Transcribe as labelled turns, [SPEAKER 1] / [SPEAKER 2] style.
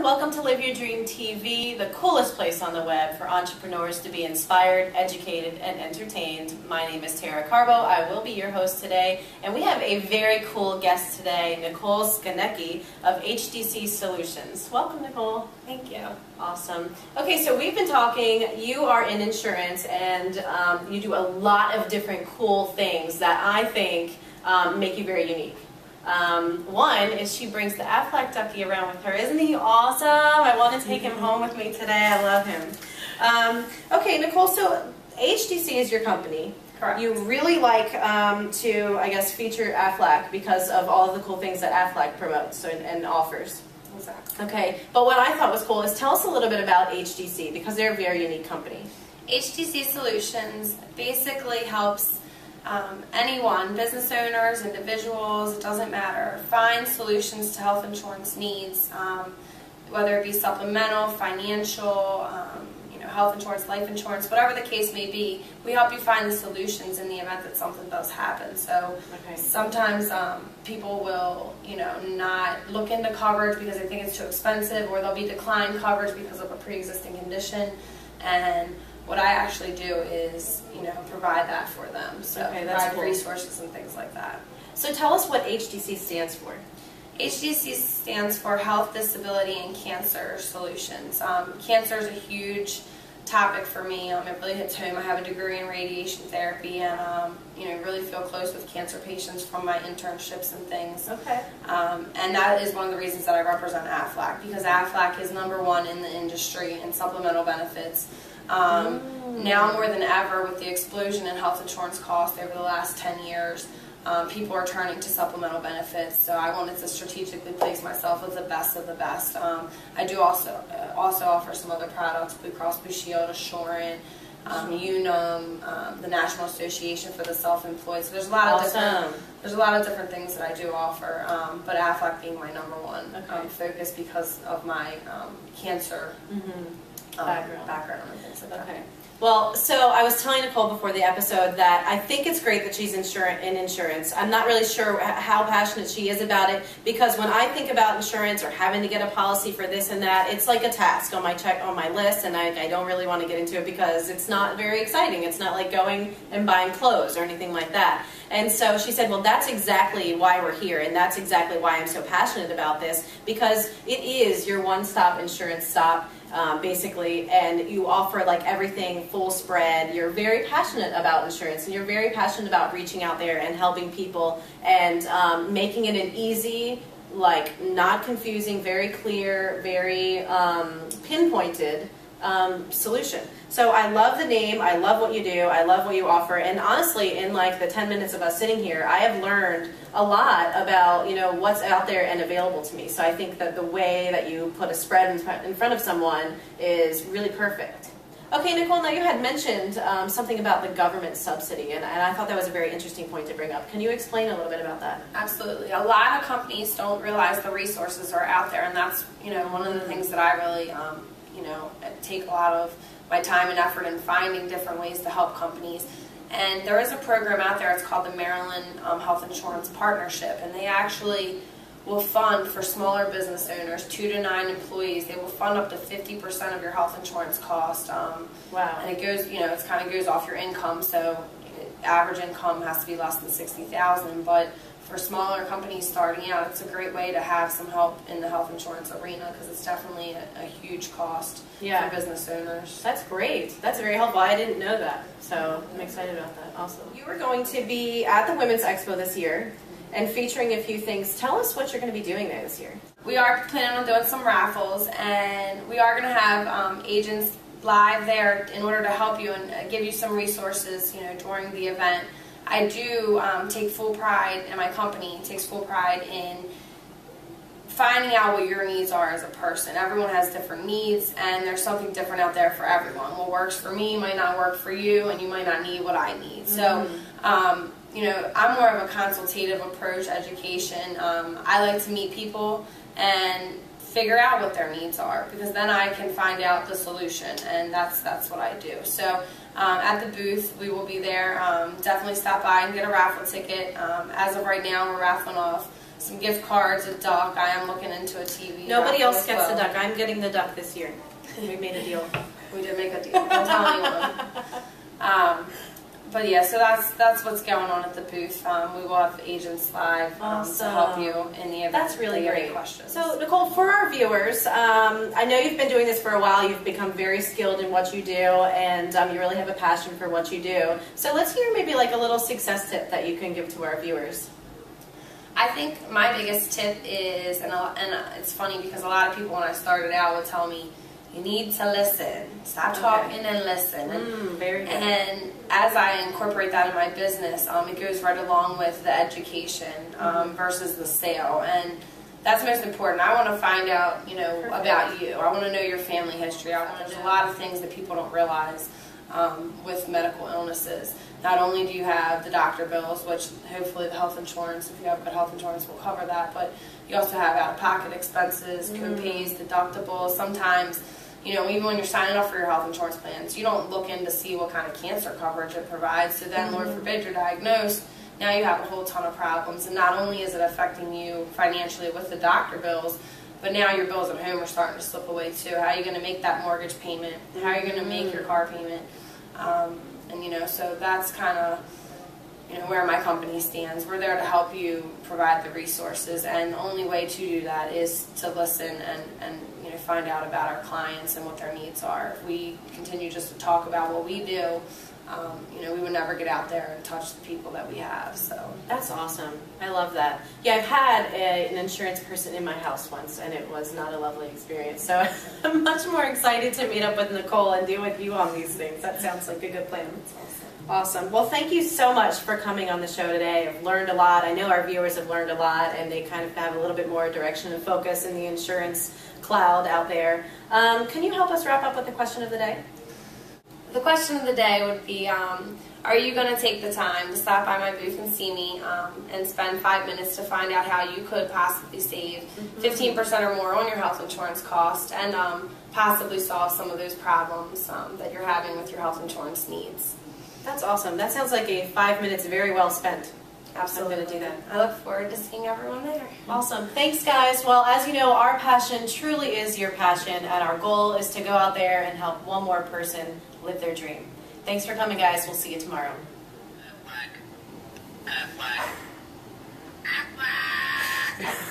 [SPEAKER 1] everyone, welcome to Live Your Dream TV, the coolest place on the web for entrepreneurs to be inspired, educated, and entertained. My name is Carbo. I will be your host today, and we have a very cool guest today, Nicole Skonecki of HDC Solutions. Welcome, Nicole.
[SPEAKER 2] Thank you.
[SPEAKER 1] Awesome. Okay, so we've been talking. You are in insurance, and you do a lot of different cool things that I think make you very unique. One is she brings the Aflac ducky around with her. Isn't he awesome? I want to take him home with me today. I love him. Okay, Nicole, so HDC is your company.
[SPEAKER 2] Correct.
[SPEAKER 1] You really like to, I guess, feature Aflac because of all of the cool things that Aflac promotes and offers.
[SPEAKER 2] Exactly.
[SPEAKER 1] Okay, but what I thought was cool is tell us a little bit about HDC because they're a very unique company.
[SPEAKER 2] HDC Solutions basically helps anyone, business owners, individuals, it doesn't matter, find solutions to health insurance needs, whether it be supplemental, financial, health insurance, life insurance, whatever the case may be. We help you find the solutions in the event that something does happen. So sometimes people will, not look into coverage because they think it's too expensive, or they'll be declined coverage because of a pre-existing condition. And what I actually do is, provide that for them. So provide resources and things like that.
[SPEAKER 1] So tell us what HDC stands for.
[SPEAKER 2] HDC stands for Health, Disability, and Cancer Solutions. Cancer is a huge topic for me. It really hits home. I have a degree in radiation therapy, and really feel close with cancer patients from my internships and things.
[SPEAKER 1] Okay.
[SPEAKER 2] And that is one of the reasons that I represent Aflac, because Aflac is #1 in the industry in supplemental benefits. Now more than ever, with the explosion in health insurance costs over the last 10 years, people are turning to supplemental benefits, so I wanted to strategically place myself as the best of the best. I do also offer some other products: Blue Cross Blue Shield, Assurant, Unum, the National Association for the Self-Employed. So there's a lot of different things that I do offer. But Aflac being my #1 focus because of my cancer background and things like that.
[SPEAKER 1] Okay. Well, so I was telling Nicole before the episode that I think it's great that she's in insurance. I'm not really sure how passionate she is about it, because when I think about insurance or having to get a policy for this and that, it's like a task on my list, and I don't really want to get into it because it's not very exciting. It's not like going and buying clothes or anything like that. And so she said, well, that's exactly why we're here, and that's exactly why I'm so passionate about this, because it is your one-stop insurance stop. Basically, and you offer like everything full spread. You're very passionate about insurance, and you're very passionate about reaching out there and helping people and making it an easy, like not confusing, very clear, very pinpointed solution. So I love the name, I love what you do, I love what you offer, and honestly, in like the 10 minutes of us sitting here, I have learned a lot about what's out there and available to me. So I think that the way that you put a spread in front of someone is really perfect. Okay, Nicole, now you had mentioned something about the government subsidy, and I thought that was a very interesting point to bring up. Can you explain a little bit about that?
[SPEAKER 2] Absolutely. A lot of companies don't realize the resources are out there, and that's one of the things that I really take a lot of my time and effort in finding different ways to help companies. And there is a program out there, it's called the Maryland Health Insurance Partnership, and they actually will fund for smaller business owners, 2 to 9 employees. They will fund up to 50% of your health insurance cost.
[SPEAKER 1] Wow.
[SPEAKER 2] And it goes, it kind of goes off your income, so average income has to be less than $60,000, but for smaller companies starting out, it's a great way to have some help in the health insurance arena, because it's definitely a huge cost for business owners.
[SPEAKER 1] That's great. That's very helpful. I didn't know that, so I'm excited about that also. You are going to be at the Women's Expo this year and featuring a few things. Tell us what you're going to be doing there this year.
[SPEAKER 2] We are planning on doing some raffles, and we are going to have agents live there in order to help you and give you some resources during the event. I do take full pride, and my company takes full pride in finding out what your needs are as a person. Everyone has different needs, and there's something different out there for everyone. What works for me might not work for you, and you might not need what I need. So, I'm more of a consultative approach, education. I like to meet people and figure out what their needs are, because then I can find out the solution, and that's what I do. So at the booth, we will be there. Definitely stop by and get a raffle ticket. As of right now, we're raffling off some gift cards, a duck. I am looking into a TV.
[SPEAKER 1] Nobody else
[SPEAKER 2] as
[SPEAKER 1] gets the
[SPEAKER 2] well.
[SPEAKER 1] duck. I'm getting the duck this year. We made a deal.
[SPEAKER 2] We did make a deal. Don't tell anyone. But yeah, so that's what's going on at the booth. We will have agents live to help you in the event.
[SPEAKER 1] That's really
[SPEAKER 2] that you have any
[SPEAKER 1] great.
[SPEAKER 2] questions.
[SPEAKER 1] So Nicole, for our viewers, I know you've been doing this for a while. You've become very skilled in what you do, and you really have a passion for what you do. So let's hear maybe like a little success tip that you can give to our viewers.
[SPEAKER 2] I think my biggest tip is, and it's funny because a lot of people when I started out would tell me, you need to listen. Stop talking and listen.
[SPEAKER 1] Very good.
[SPEAKER 2] And as I incorporate that in my business, it goes right along with the education versus the sale. And that's most important. I want to find out, about you. I want to know your family history. There's a lot of things that people don't realize with medical illnesses. Not only do you have the doctor bills, which hopefully the health insurance, if you have good health insurance, will cover that, but you also have out-of-pocket expenses, co-pays, deductibles. Sometimes, even when you're signing up for your health insurance plans, you don't look in to see what kind of cancer coverage it provides. So then, Lord forbid, you're diagnosed. Now you have a whole ton of problems. And not only is it affecting you financially with the doctor bills, but now your bills at home are starting to slip away too. How are you going to make that mortgage payment? How are you going to make your car payment? So that's kind of where my company stands. We're there to help you provide the resources, and the only way to do that is to listen and find out about our clients and what their needs are. If we continue just to talk about what we do, we would never get out there and touch the people that we have. So
[SPEAKER 1] that's awesome. I love that. Yeah, I've had an insurance person in my house once, and it was not a lovely experience. So I'm much more excited to meet up with Nicole and deal with you on these things. That sounds like a good plan. Awesome. Well, thank you so much for coming on the show today. I've learned a lot. I know our viewers have learned a lot, and they kind of have a little bit more direction and focus in the insurance cloud out there. Can you help us wrap up with the question of the day?
[SPEAKER 2] The question of the day would be, are you going to take the time to stop by my booth and see me and spend 5 minutes to find out how you could possibly save 15% or more on your health insurance cost and possibly solve some of those problems that you're having with your health insurance needs?
[SPEAKER 1] That's awesome. That sounds like a 5 minutes very well spent.
[SPEAKER 2] Absolutely.
[SPEAKER 1] I'm going to do that.
[SPEAKER 2] I look forward to seeing everyone there.
[SPEAKER 1] Awesome. Thanks, guys. Well, as you know, our passion truly is your passion, and our goal is to go out there and help one more person live their dream. Thanks for coming, guys. We'll see you tomorrow.
[SPEAKER 3] Bye.